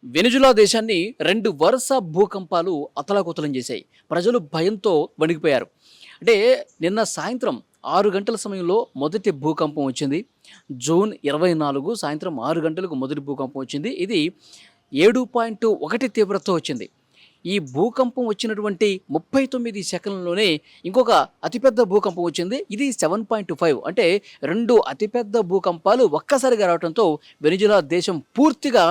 Venezuela దేశాన్ని 2 వరుస భూకంపాలు అతలాకుతలం చేశాయి. ప్రజలు భయంతో వణికిపోయారు. అంటే నిన్న సాయంత్రం 6 గంటల సమయంలో మొదటి భూకంపం వచ్చింది. జూన్ 24 సాయంత్రం 6 గంటలకు మొదటి భూకంపం వచ్చింది. ఇది 7.1 తీవ్రతతో వచ్చింది. ఈ భూకంపం వచ్చినటువంటి 39 సెకన్లలోనే ఇంకొక అతిపెద్ద భూకంపం వచ్చింది. ఇది 7.5 అంటే 2 అతిపెద్ద భూకంపాలు ఒక్కసారిగా రావడంతో వెనిజులా దేశం పూర్తిగా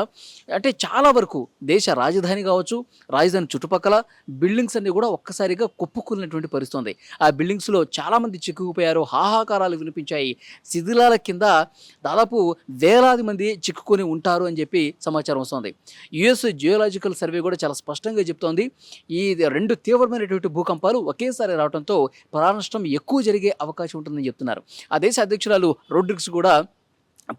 అంటే చాలా వరకు దేశ రాజధాని కావచ్చు, రాజధాని చుట్టుపక్కల బిల్డింగ్స్ అన్నీ కూడా ఒక్కసారిగా కుప్పకూలినటువంటి పరిస్థితి ఉంది. ఆ బిల్డింగ్స్‌లో చాలామంది చిక్కుకుపోయారు. హాహాకారాలు వినిపించాయి. శిథిలాల కింద దాదాపు వేలాది మంది చిక్కుకొని ఉంటారు అని చెప్పి సమాచారం వస్తోంది. యుఎస్ జియోలాజికల్ సర్వే కూడా చాలా స్పష్టంగా చెప్తోంది. ఈ 2 తీవ్రమైనటువంటి భూకంపాలు ఒకేసారి రావడంతో ప్రాణనష్టం ఎక్కువ జరిగే అవకాశం ఉంటుందని చెప్తున్నారు. ఆ దేశ అధ్యక్షురాలు రోడ్రిగ్స్ కూడా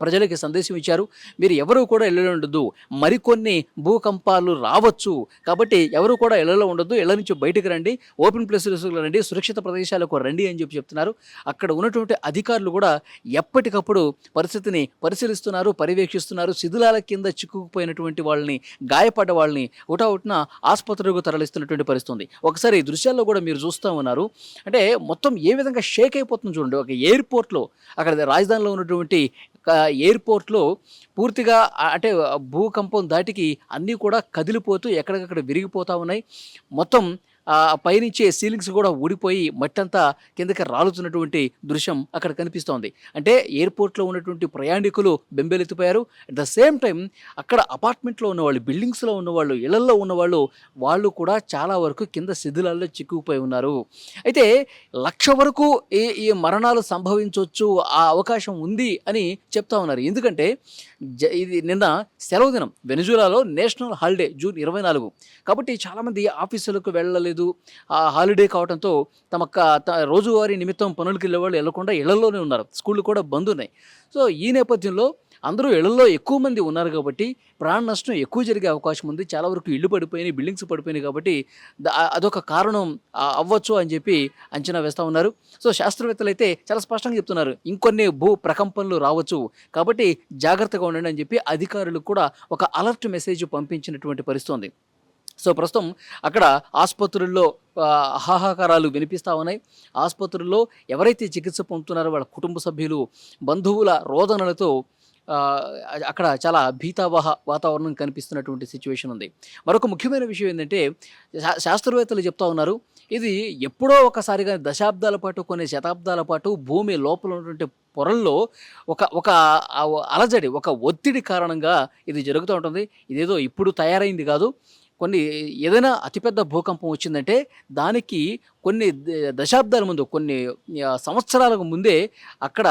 ప్రజలకి సందేశం ఇచ్చారు. మీరు ఎవరు కూడా ఇళ్లలో ఉండొద్దు. మరికొన్ని భూకంపాలు రావచ్చు. కాబట్టి ఎవరు కూడా ఇళ్లలో ఉండొద్దు. ఇళ్ల నుంచి బయటకు రండి. ఓపెన్ ప్లేసెస్‌లో రండి. సురక్షిత ప్రదేశాలకు రండి అని చెప్తున్నారు. అక్కడ ఉన్నటువంటి అధికారులు కూడా ఎప్పటికప్పుడు పరిస్థితిని పరిశీలిస్తున్నారు, పర్యవేక్షిస్తున్నారు. శిథిలాల కింద చిక్కుకుపోయినటువంటి వాళ్ళని, గాయపడ్డ వాళ్ళని హుటాహుటిన ఆసుపత్రులకు తరలిస్తున్నటువంటి పరిస్థితి ఉంది. ఒకసారి ఈ దృశ్యాల్లో కూడా మీరు చూస్తా ఉన్నారు. అంటే మొత్తం ఏ విధంగా షేక్ అయిపోతుంది చూడండి. ఒక ఎయిర్‌పోర్ట్‌లో అక్కడ రాజధానిలో ఉన్నటువంటి ఎయిర్‌పోర్ట్‌లో పూర్తిగా అంటే భూకంపం ధాటికి అన్నీ కూడా కదిలిపోతూ ఎక్కడికక్కడ విరిగిపోతా ఉన్నాయి. మొత్తం పైనుంచే సీలింగ్స్ కూడా ఊడిపోయి మట్టంతా కిందకి రాలుతున్నటువంటి దృశ్యం అక్కడ కనిపిస్తోంది. అంటే ఎయిర్‌పోర్ట్‌లో ఉన్నటువంటి ప్రయాణికులు బెంబేలెత్తిపోయారు. అట్ ద సేమ్ టైమ్ అక్కడ అపార్ట్మెంట్‌లో ఉన్నవాళ్ళు, బిల్డింగ్స్‌లో ఉన్నవాళ్ళు, ఇళ్లల్లో ఉన్నవాళ్ళు వాళ్ళు కూడా చాలా వరకు కింద శిథిలాల్లో చిక్కుకుపోయి ఉన్నారు. అయితే 1,00,000 వరకు ఈ మరణాలు సంభవించొచ్చు, ఆ అవకాశం ఉంది అని చెప్తా ఉన్నారు. ఎందుకంటే ఇది నిన్న సెలవు దినం. వెనిజులాలో నేషనల్ హాలిడే జూన్ 24. కాబట్టి చాలామంది ఆఫీసులకు వెళ్ళలేదు. హాలిడే కావడంతో రోజువారీ నిమిత్తం పనులకు వెళ్ళేవాళ్ళు వెళ్ళకుండా ఇళ్లలోనే ఉన్నారు. స్కూళ్ళు కూడా బంద్ ఉన్నాయి. సో ఈ నేపథ్యంలో అందరూ ఇళ్లలో ఎక్కువ మంది ఉన్నారు కాబట్టి ప్రాణ నష్టం ఎక్కువ జరిగే అవకాశం ఉంది. చాలా వరకు ఇళ్ళు పడిపోయినాయి, బిల్డింగ్స్ పడిపోయినాయి కాబట్టి అదొక కారణం అవ్వచ్చు అని చెప్పి అంచనా వేస్తూ ఉన్నారు. సో శాస్త్రవేత్తలు అయితే చాలా స్పష్టంగా చెప్తున్నారు. ఇంకొన్ని భూ ప్రకంపనలు రావచ్చు కాబట్టి జాగ్రత్తగా ఉండండి అని చెప్పి అధికారులకు కూడా ఒక అలర్ట్ మెసేజ్ పంపించినటువంటి పరిస్థితి ఉంది. సో ప్రస్తుతం అక్కడ ఆసుపత్రుల్లో హాహాకారాలు వినిపిస్తూ ఉన్నాయి. ఆసుపత్రుల్లో ఎవరైతే చికిత్స పొందుతున్నారో వాళ్ళ కుటుంబ సభ్యులు, బంధువుల రోదనలతో అక్కడ చాలా భీతావహ వాతావరణం కనిపిస్తున్నటువంటి సిచ్యువేషన్ ఉంది. మరొక ముఖ్యమైన విషయం ఏంటంటే శాస్త్రవేత్తలు చెప్తా ఉన్నారు. ఇది ఎప్పుడో ఒకసారిగా దశాబ్దాల పాటు, కొన్ని శతాబ్దాల పాటు భూమి లోపల ఉన్నటువంటి పొరల్లో ఒక ఒక అలజడి, ఒక ఒత్తిడి కారణంగా ఇది జరుగుతూ ఉంటుంది. ఇదేదో ఇప్పుడు తయారైంది కాదు. ఏదైనా అతిపెద్ద భూకంపం వచ్చిందంటే దానికి కొన్ని దశాబ్దాల ముందు, కొన్ని సంవత్సరాలకు ముందే అక్కడ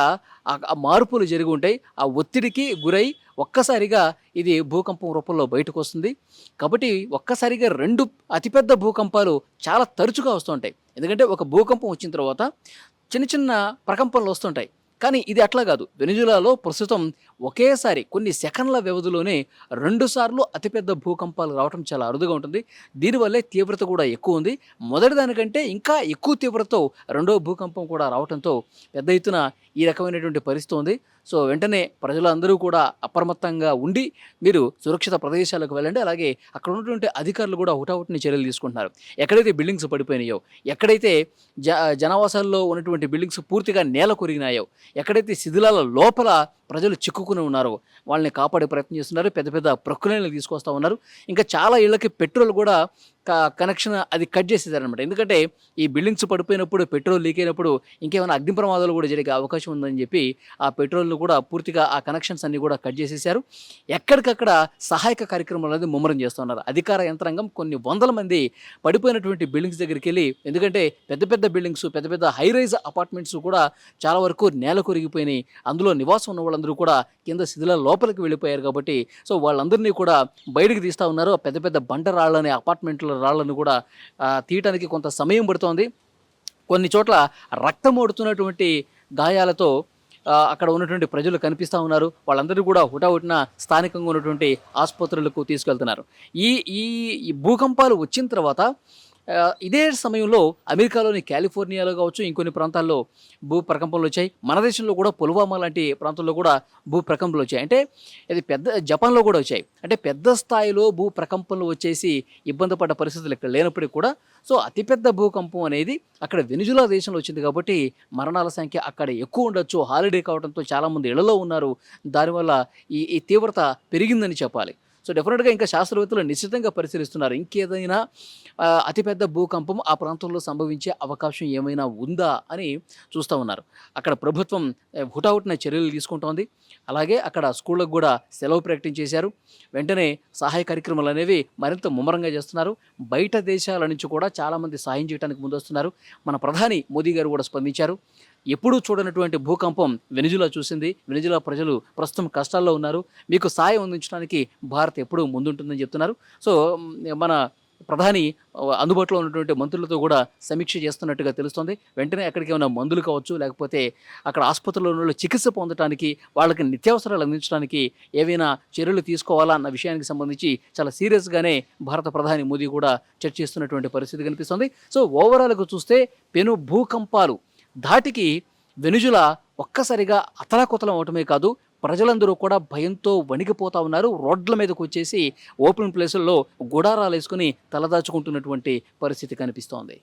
మార్పులు జరిగి ఉంటాయి. ఆ ఒత్తిడికి గురై ఒక్కసారిగా ఇది భూకంపం రూపంలో బయటకు వస్తుంది. కాబట్టి ఒక్కసారిగా 2 అతిపెద్ద భూకంపాలు చాలా తరచుగా వస్తుంటాయి. ఎందుకంటే ఒక భూకంపం వచ్చిన తర్వాత చిన్న చిన్న ప్రకంపనలు వస్తుంటాయి. కానీ ఇది అట్లా కాదు. వెనిజులాలో ప్రస్తుతం ఒకేసారి కొన్ని సెకన్ల వ్యవధిలోనే 2 సార్లు అతిపెద్ద భూకంపాలు రావడం చాలా అరుదుగా ఉంటుంది. దీనివల్లే తీవ్రత కూడా ఎక్కువ ఉంది. మొదటి దానికంటే ఇంకా ఎక్కువ తీవ్రతతో రెండో భూకంపం కూడా రావడంతో పెద్ద ఎత్తున ఈ రకమైనటువంటి పరిస్థితి ఉంది. సో వెంటనే ప్రజలందరూ కూడా అప్రమత్తంగా ఉండి మీరు సురక్షిత ప్రదేశాలకు వెళ్ళండి. అలాగే అక్కడ ఉన్నటువంటి అధికారులు కూడా హుటాహుటిని చర్యలు తీసుకుంటున్నారు. ఎక్కడైతే బిల్డింగ్స్ పడిపోయినాయో, ఎక్కడైతే జనావాసాల్లో ఉన్నటువంటి బిల్డింగ్స్ పూర్తిగా నేల కొరిగినాయో, ఎక్కడైతే శిథిలాల లోపల ప్రజలు చిక్కుకుని ఉన్నారో వాళ్ళని కాపాడే ప్రయత్నం చేస్తున్నారు. పెద్ద పెద్ద ప్రక్రియలు తీసుకొస్తూ ఉన్నారు. ఇంకా చాలా ఇళ్ళకి పెట్రోల్ కూడా కనెక్షన్ అది కట్ చేసేసారనమాట. ఎందుకంటే ఈ బిల్డింగ్స్ పడిపోయినప్పుడు, పెట్రోల్ లీక్ అయినప్పుడు ఇంకేమైనా అగ్ని ప్రమాదాలు కూడా జరిగే అవకాశం ఉందని చెప్పి ఆ పెట్రోల్ను కూడా పూర్తిగా ఆ కనెక్షన్స్ అన్ని కూడా కట్ చేసేసారు. ఎక్కడికక్కడ సహాయక కార్యక్రమాలు అనేది ముమ్మరం చేస్తున్నారు. అధికార యంత్రాంగం కొన్ని వందల మంది పడిపోయినటువంటి బిల్డింగ్స్ దగ్గరికి వెళ్ళి, ఎందుకంటే పెద్ద పెద్ద బిల్డింగ్స్, పెద్ద పెద్ద హై రైజ్ అపార్ట్మెంట్స్ కూడా చాలా వరకు నేల కొరిగిపోయినాయి. అందులో నివాసం ఉన్న వాళ్ళందరూ కూడా కింద శిథిలాల లోపలికి వెళ్ళిపోయారు కాబట్టి సో వాళ్ళందరినీ కూడా బయటకు తీస్తూ ఉన్నారు. పెద్ద పెద్ద బండ రాళ్ళని, అపార్ట్మెంట్ల రాళ్ళను కూడా తీయటానికి కొంత సమయం పడుతోంది. కొన్ని చోట్ల రక్తం ఓడుతున్నటువంటి గాయాలతో అక్కడ ఉన్నటువంటి ప్రజలు కనిపిస్తూ ఉన్నారు. వాళ్ళందరూ కూడా హుటాహుటిన స్థానికంగా ఉన్నటువంటి ఆసుపత్రులకు తీసుకెళ్తున్నారు. ఈ ఈ భూకంపాలు వచ్చిన తర్వాత ఇదే సమయంలో అమెరికాలోని కాలిఫోర్నియాలో కావచ్చు, ఇంకొన్ని ప్రాంతాల్లో భూ ప్రకంపనలు వచ్చాయి. మన దేశంలో కూడా పుల్వామా లాంటి ప్రాంతంలో కూడా భూ ప్రకంపనలు వచ్చాయి. అంటే ఇది పెద్ద జపాన్‌లో కూడా వచ్చాయి. అంటే పెద్ద స్థాయిలో భూ ప్రకంపనలు వచ్చేసి ఇబ్బంది పడ్డ పరిస్థితులు ఇక్కడ లేనప్పటికి కూడా అతిపెద్ద భూకంపం అనేది అక్కడ వెనిజులా దేశంలో వచ్చింది కాబట్టి మరణాల సంఖ్య అక్కడ ఎక్కువ ఉండొచ్చు. హాలిడే కావడంతో చాలామంది ఇళ్లలో ఉన్నారు. దానివల్ల ఈ తీవ్రత పెరిగిందని చెప్పాలి. డెఫినిట్‌గా ఇంకా శాస్త్రవేత్తలు నిశితంగా పరిశీలిస్తున్నారు. ఇంకేదైనా అతిపెద్ద భూకంపం ఆ ప్రాంతంలో సంభవించే అవకాశం ఏమైనా ఉందా అని చూస్తా ఉన్నారు. అక్కడ ప్రభుత్వం హుటాహుటిన చర్యలు తీసుకుంటోంది. అలాగే అక్కడ స్కూళ్ళకు గూడా సెలవు ప్రకటించేశారు. వెంటనే సహాయ కార్యక్రమాలనేవి మరింత ముమ్మరంగా చేస్తున్నారు. బయట దేశాల నుంచి కూడా చాలామంది సహాయం చేయడానికి ముందొస్తున్నారు. మన ప్రధాని మోదీ గారు కూడా స్పందించారు. ఎప్పుడూ చూడనటువంటి భూకంపం వెనిజులా చూసింది. వెనిజులా ప్రజలు ప్రస్తుతం కష్టాల్లో ఉన్నారు. మీకు సాయం అందించడానికి భారత్ ఎప్పుడూ ముందుంటుందని చెప్తున్నారు. సో, మన ప్రధాని అందుబాటులో ఉన్నటువంటి మంత్రులతో కూడా సమీక్ష చేస్తున్నట్టుగా తెలుస్తోంది. వెంటనే అక్కడికి ఏమైనా మందులు కావచ్చు, లేకపోతే అక్కడ ఆసుపత్రిలో ఉన్నోళ్ళు చికిత్స పొందటానికి, వాళ్ళకి నిత్యావసరాలు అందించడానికి ఏవైనా చర్యలు తీసుకోవాలా అన్న విషయానికి సంబంధించి చాలా సీరియస్‌గానే భారత ప్రధాని మోదీ కూడా చర్చిస్తున్నటువంటి పరిస్థితి కనిపిస్తోంది. ఓవరాల్‌గా చూస్తే పెను భూకంపాలు ధాటికి వెనిజులా ఒక్కసారిగా అతలాకుతలం అవటమే కాదు, ప్రజలందరూ కూడా భయంతో వణికిపోతా ఉన్నారు. రోడ్ల మీదకొచ్చేసి ఓపెన్ ప్లేసుల్లో గుడారాలేసుకొని తలదాచుకుంటున్నటువంటి పరిస్థితి కనిపిస్తోంది.